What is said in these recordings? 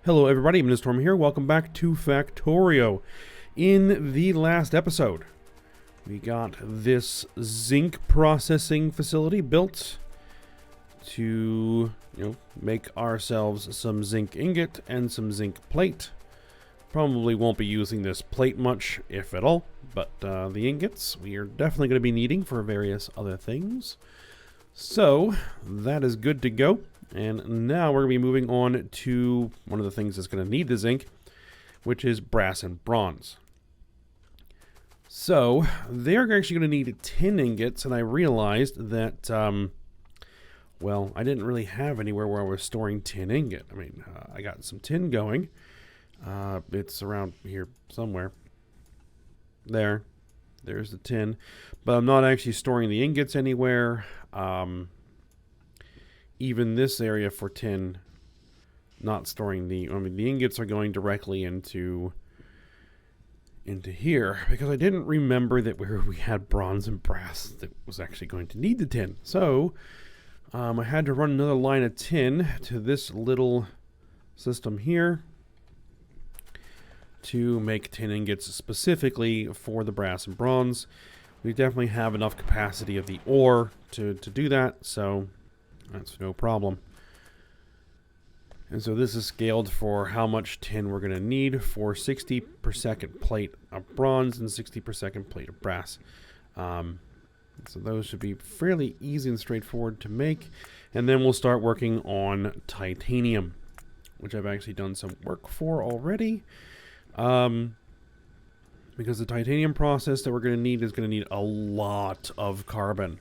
Hello everybody, Storm here. Welcome back to Factorio. In the last episode, we got this zinc processing facility built to, make ourselves some zinc ingot and some zinc plate. Probably won't be using this plate much, if at all, but the ingots we are definitely going to be needing for various other things. So, that is good to go. And now we're going to be moving on to one of the things that's going to need the zinc, which is brass and bronze. So, they're actually going to need tin ingots, and I realized that, well, I didn't really have anywhere where I was storing tin ingot. I mean, I got some tin going. It's around here somewhere. There's the tin. But I'm not actually storing the ingots anywhere. Even this area for tin, not storing the ingots are going directly into here, because I didn't remember that we had bronze and brass that was actually going to need the tin. So I had to run another line of tin to this little system here to make tin ingots specifically for the brass and bronze. We definitely have enough capacity of the ore to do that, so that's no problem. And so this is scaled for how much tin we're going to need for 60 per second plate of bronze and 60 per second plate of brass. So those should be fairly easy and straightforward to make. And then we'll start working on titanium, which I've actually done some work for already. Because the titanium process that we're going to need is going to need a lot of carbon.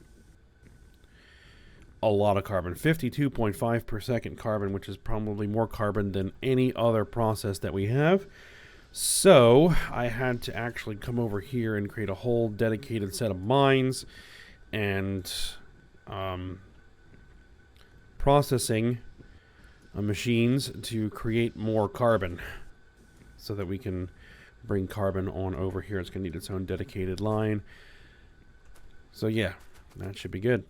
A lot of carbon, 52.5 per second carbon, which is probably more carbon than any other process that we have. So I had to actually come over here and create a whole dedicated set of mines and processing machines to create more carbon so that we can bring carbon on over here. It's going to need its own dedicated line. So yeah, that should be good.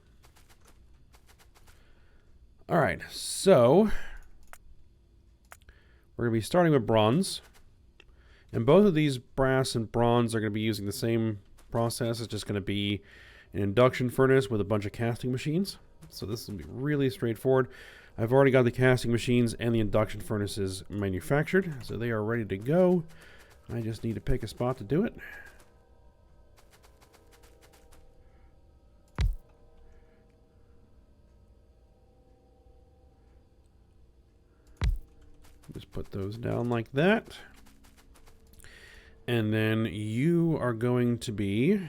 Alright, so we're going to be starting with bronze. And both of these brass and bronze are going to be using the same process. It's just going to be an induction furnace with a bunch of casting machines. So this will be really straightforward. I've already got the casting machines and the induction furnaces manufactured, so they are ready to go. I just need to pick a spot to do it. Just put those down like that. And then you are going to be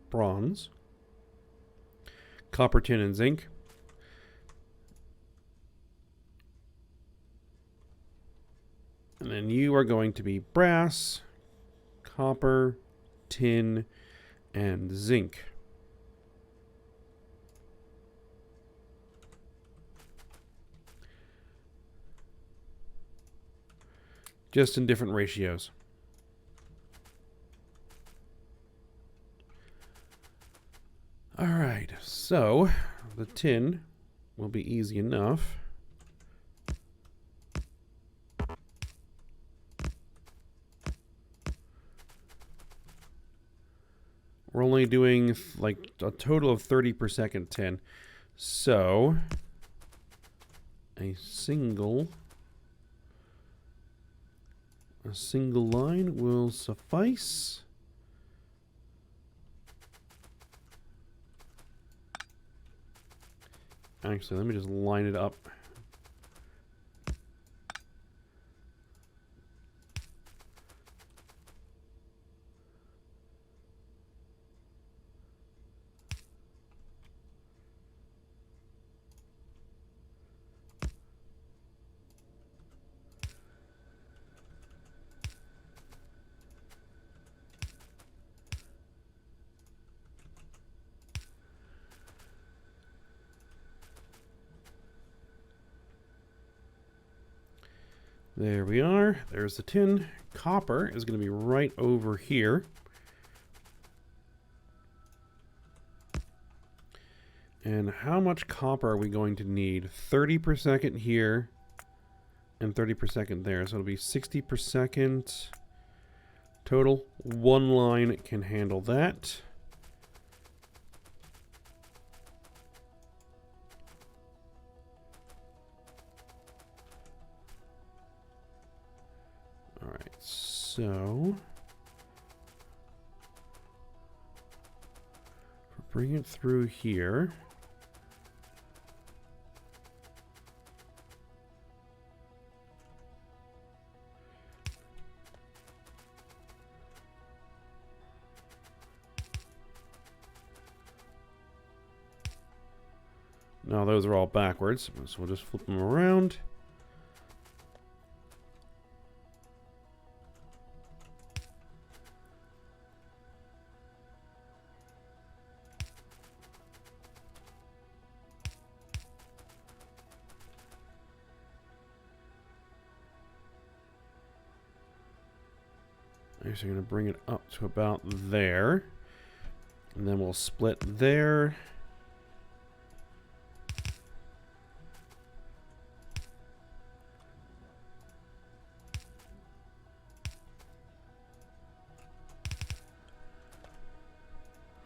bronze, copper, tin, and zinc. And then you are going to be brass, copper, tin, and zinc. Just in different ratios. Alright, so the tin will be easy enough. We're only doing like a total of 30 per second tin. So a single line will suffice. Actually, let me just line it up. There we are. There's the tin. Copper is going to be right over here. And how much copper are we going to need? 30 per second here, and 30 per second there. So it'll be 60 per second total. One line can handle that. All right, so bring it through here. Now those are all backwards, so we'll just flip them around. Actually, going to bring it up to about there. And then we'll split there.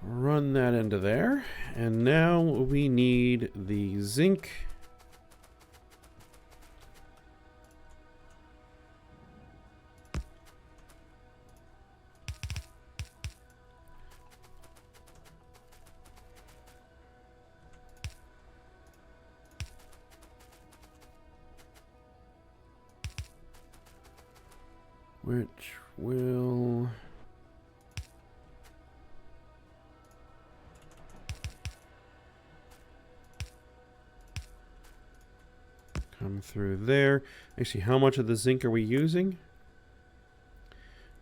Run that into there. And now we need the zinc. Which will come through there. Actually, how much of the zinc are we using?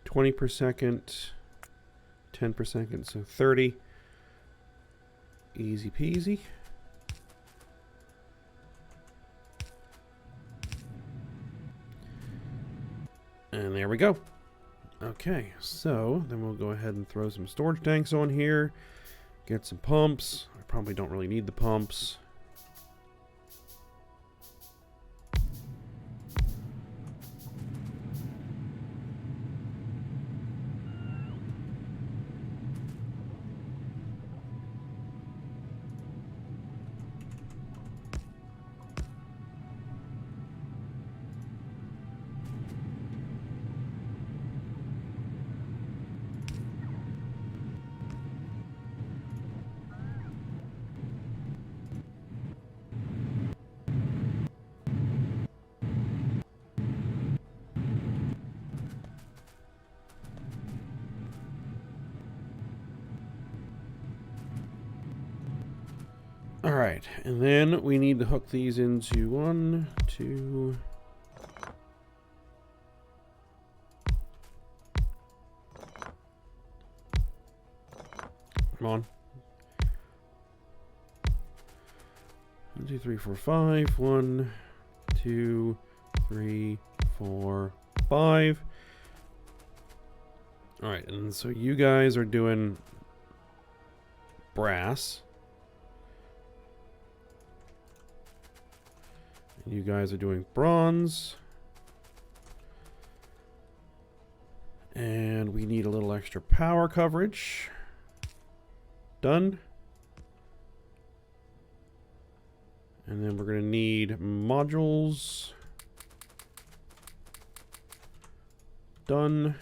20 per second, 10 per second, so 30. Easy peasy. And there we go. Okay, so then we'll go ahead and throw some storage tanks on here. Get some pumps. I probably don't really need the pumps. All right, and then we need to hook these into 1, 2. Come on. 1, 2, 3, 4, 5. 1, 2, 3, 4, 5. All right, and so you guys are doing brass. You guys are doing bronze. And we need a little extra power coverage. Done. And then we're going to need modules. Done.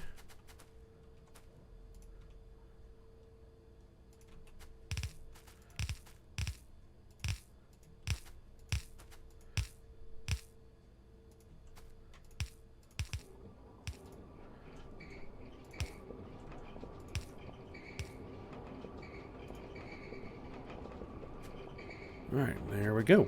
All right, there we go.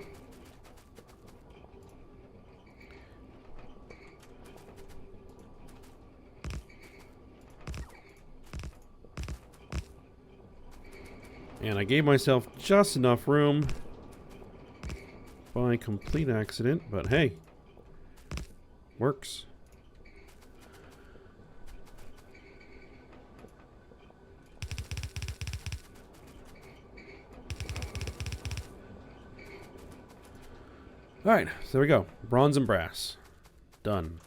And I gave myself just enough room by complete accident, but hey, works. All right, so there we go. Bronze and brass. Done.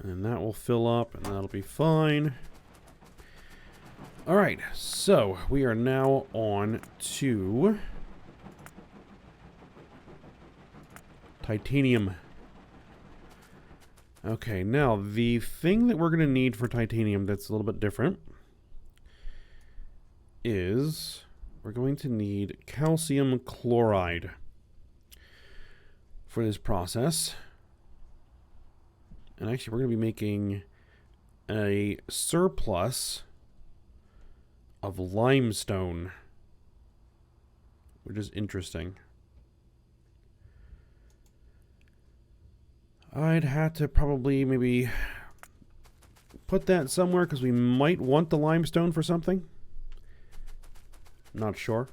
And that will fill up, and that'll be fine. Alright, so we are now on to titanium. Okay, now the thing that we're going to need for titanium that's a little bit different is we're going to need calcium chloride for this process. And actually, we're going to be making a surplus of limestone, which is interesting. I'd have to probably maybe put that somewhere because we might want the limestone for something. Not sure.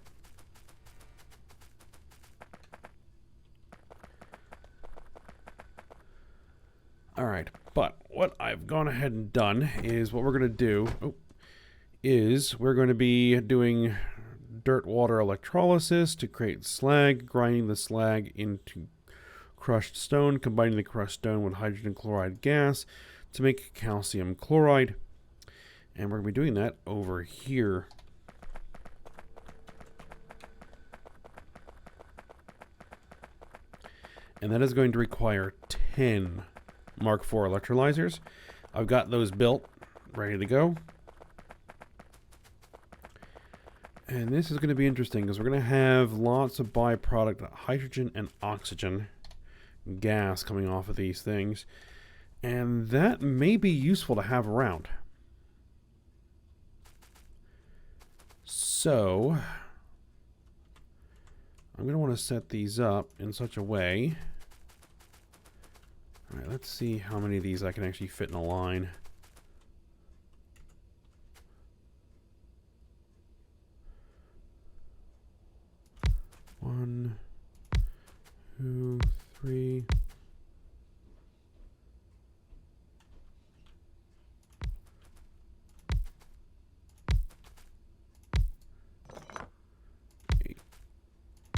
Alright, but what I've gone ahead and done is what we're going to do is we're going to be doing dirt water electrolysis to create slag, grinding the slag into crushed stone, combining the crushed stone with hydrogen chloride gas to make calcium chloride. And we're going to be doing that over here. And that is going to require 10 Mark IV electrolyzers. I've got those built, ready to go. And this is going to be interesting because we're going to have lots of byproduct hydrogen and oxygen gas coming off of these things. And that may be useful to have around. So I'm going to want to set these up in such a way. All right, let's see how many of these I can actually fit in a line. One, two, three. Eight,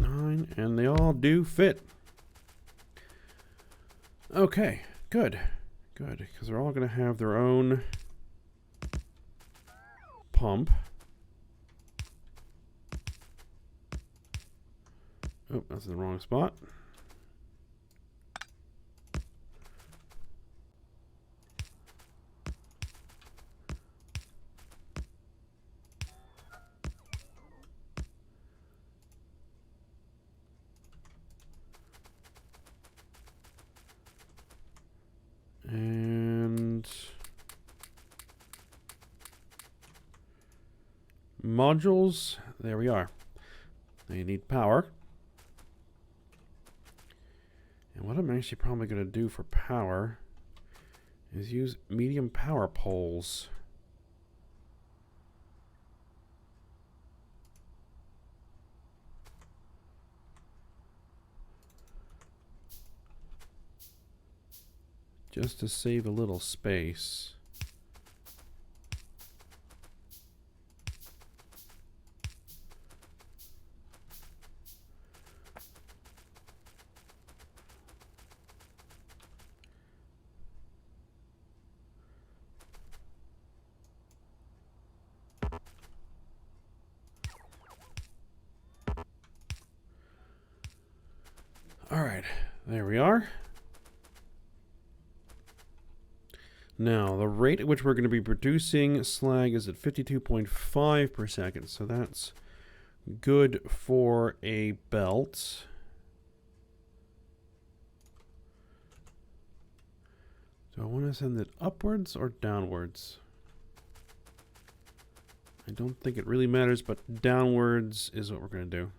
nine, and they all do fit. Okay, good. Good, because they're all going to have their own pump. Oh, that's in the wrong spot. And modules, there we are. They need power. And what I'm actually probably going to do for power is use medium power poles. Just to save a little space. All right, there we are. Now, the rate at which we're going to be producing slag is at 52.5 per second, so that's good for a belt. Do I want to send it upwards or downwards? I don't think it really matters, but downwards is what we're going to do.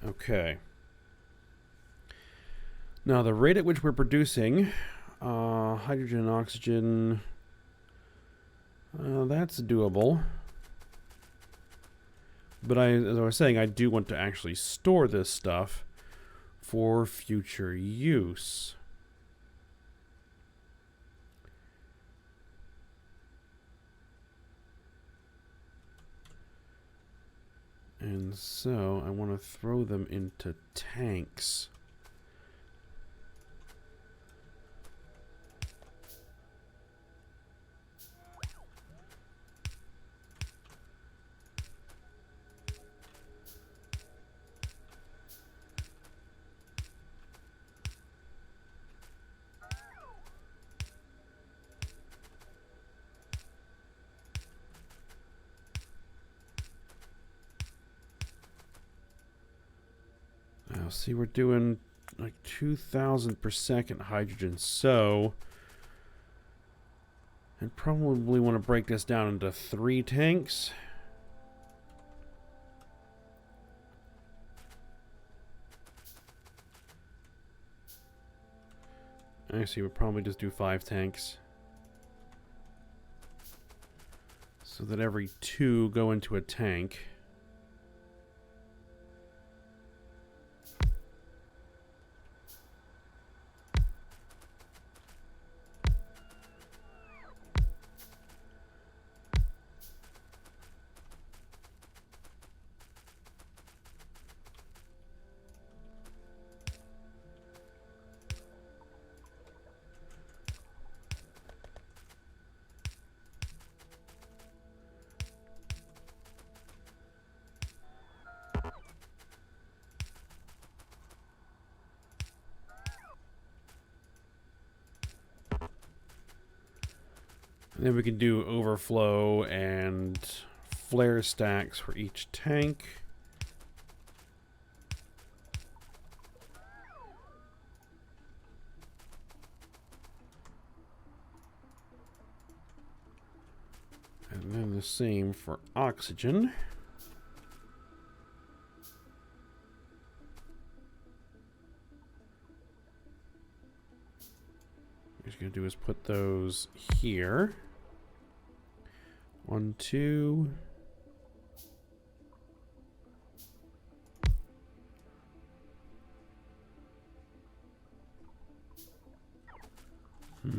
Okay. Now, the rate at which we're producing hydrogen and oxygen, that's doable. But as I was saying, I do want to actually store this stuff for future use. And so I want to throw them into tanks. Now, see, we're doing like 2,000 per second hydrogen, so I'd probably want to break this down into 3 tanks. Actually, we'll probably just do 5 tanks, so that every 2 go into a tank. And then we can do overflow and flare stacks for each tank. And then the same for oxygen. What you're going to do is put those here. 1, 2. They're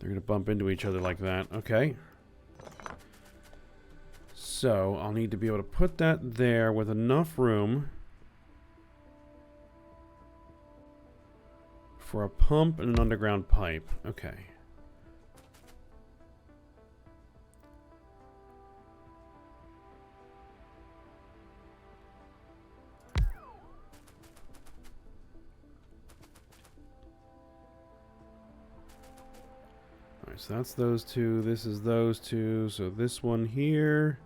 going to bump into each other like that. Okay. So I'll need to be able to put that there with enough room for a pump and an underground pipe. Okay. So that's those 2. This is those 2. So this one here.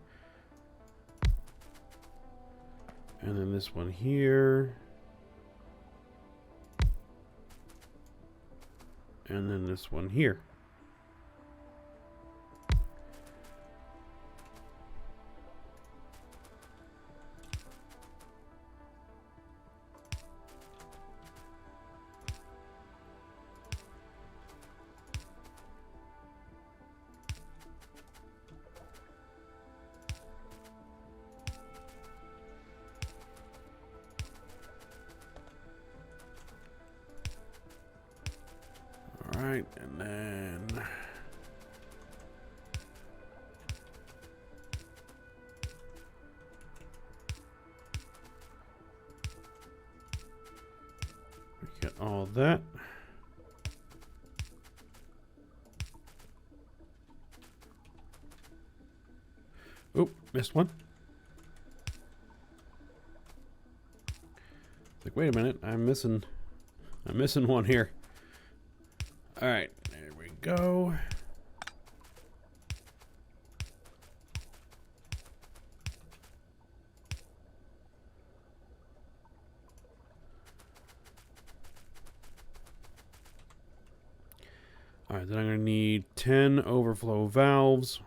And then this one here. And then this one here. Alright, and then we get all that. Oh, missed one. Like, wait a minute, I'm missing one here. All right, there we go. All right, then I'm going to need 10 overflow valves.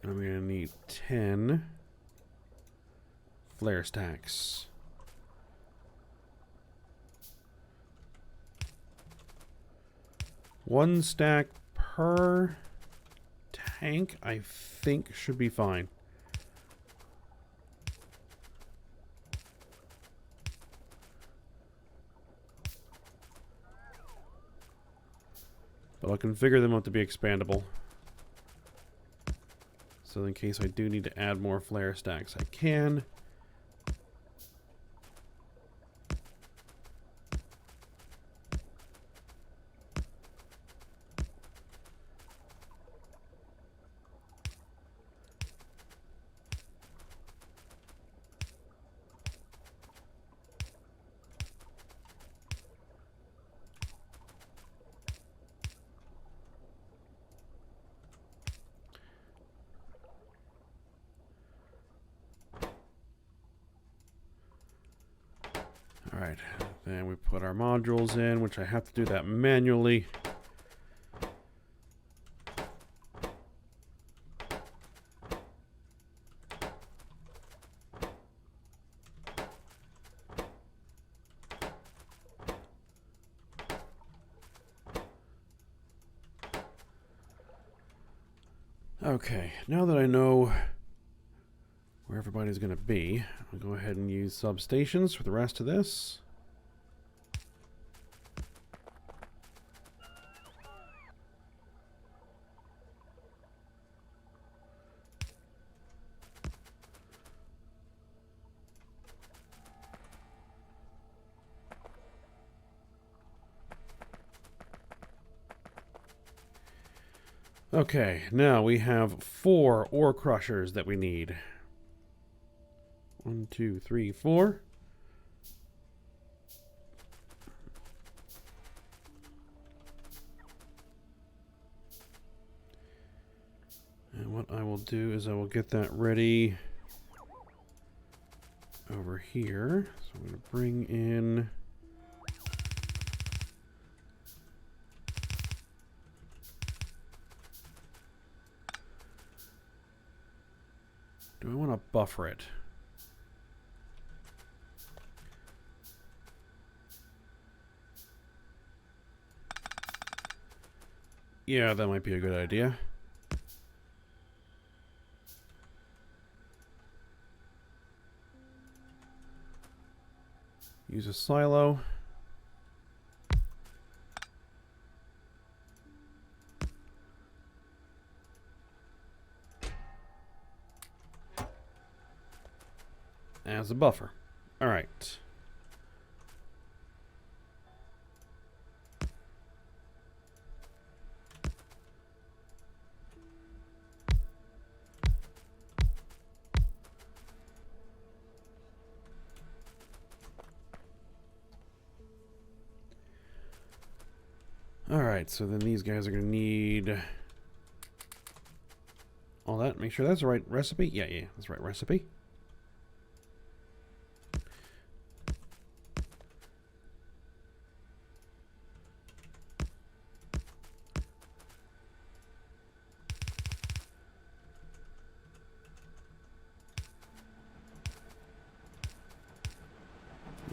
And I'm going to need 10 flare stacks. One stack per tank, I think, should be fine. But I'll configure them up to be expandable. So in case I do need to add more flare stacks, I can. Alright, then we put our modules in, which I have to do that manually. Okay, now that I know where everybody's going to be, I'll go ahead and use substations for the rest of this. Okay, now we have 4 ore crushers that we need. 1, 2, 3, 4. And what I will do is I will get that ready over here. So I'm going to bring in... Do I want to buffer it? Yeah, that might be a good idea. Use a silo. As a buffer. All right. Alright, so then these guys are going to need all that. Make sure that's the right recipe. Yeah, that's the right recipe.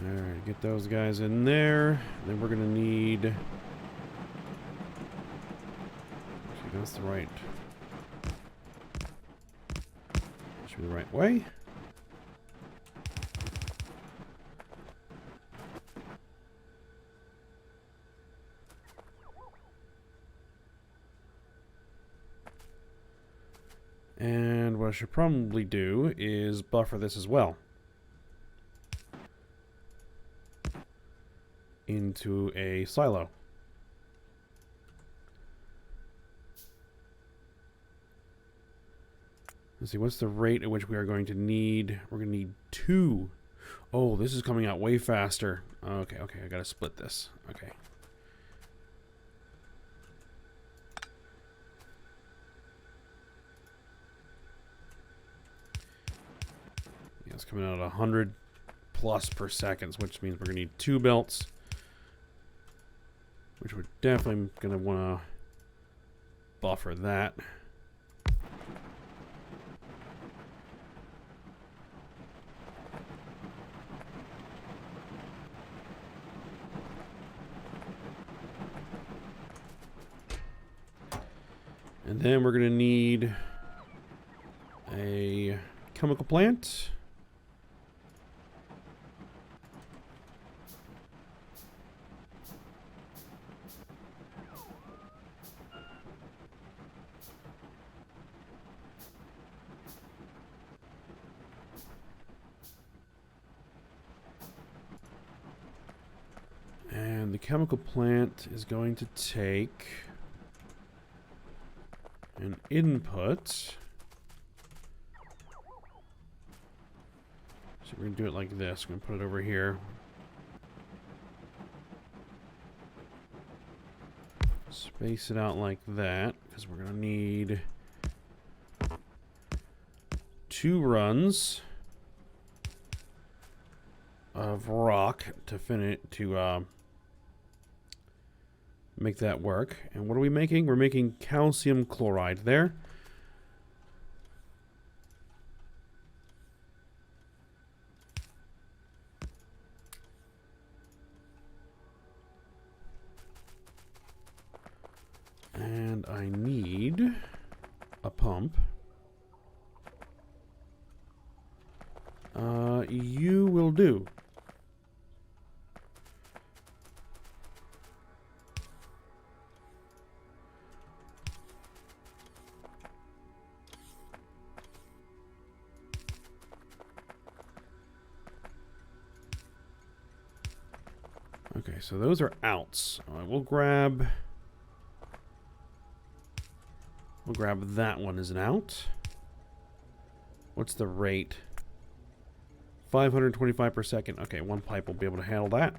Alright, get those guys in there. Then we're going to need... That's the right. Should be the right way. And what I should probably do is buffer this as well into a silo. Let's see, what's the rate at which we are going to need? We're going to need 2. Oh, this is coming out way faster. Okay, I got to split this. Okay. Yeah, it's coming out at 100 plus per seconds, which means we're going to need 2 belts. Which we're definitely going to want to buffer that. And then we're going to need a chemical plant. And the chemical plant is going to take an input. So we're going to do it like this. I'm going to put it over here. Space it out like that, because we're going to need 2 runs of rock to finish to make that work. And what are we making? We're making calcium chloride there. And I need a pump. You will do. Okay, so those are outs. We'll grab that one as an out. What's the rate? 525 per second. Okay, one pipe will be able to handle that.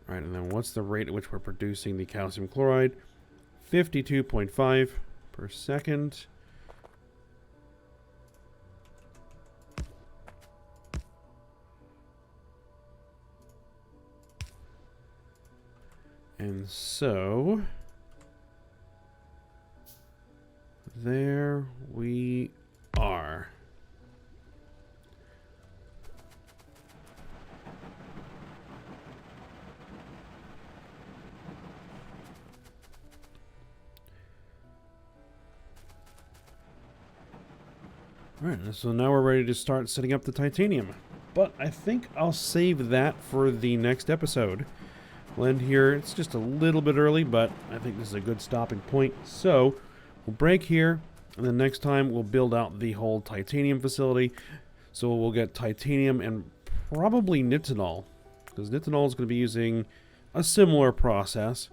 All right, and then what's the rate at which we're producing the calcium chloride? 52.5 per second. And so there we are. All right, so now we're ready to start setting up the titanium. But I think I'll save that for the next episode. We'll end here. It's just a little bit early, but I think this is a good stopping point. So we'll break here, and then next time we'll build out the whole titanium facility. So we'll get titanium and probably nitinol, because nitinol is going to be using a similar process.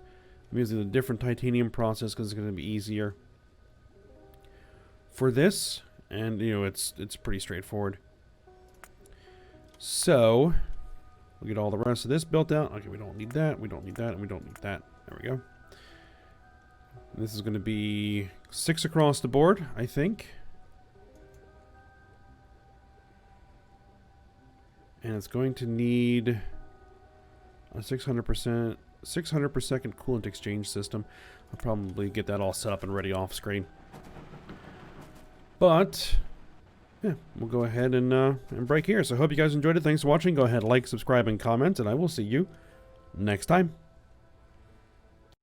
I'm using a different titanium process because it's going to be easier for this, and you know it's pretty straightforward. So we'll get all the rest of this built out. Okay, we don't need that, we don't need that, and we don't need that. There we go. This is going to be 6 across the board, I think. And it's going to need a 600 per second coolant exchange system. I'll probably get that all set up and ready off screen. But yeah, we'll go ahead and break here. So I hope you guys enjoyed it. Thanks for watching. Go ahead, like, subscribe, and comment, and I will see you next time.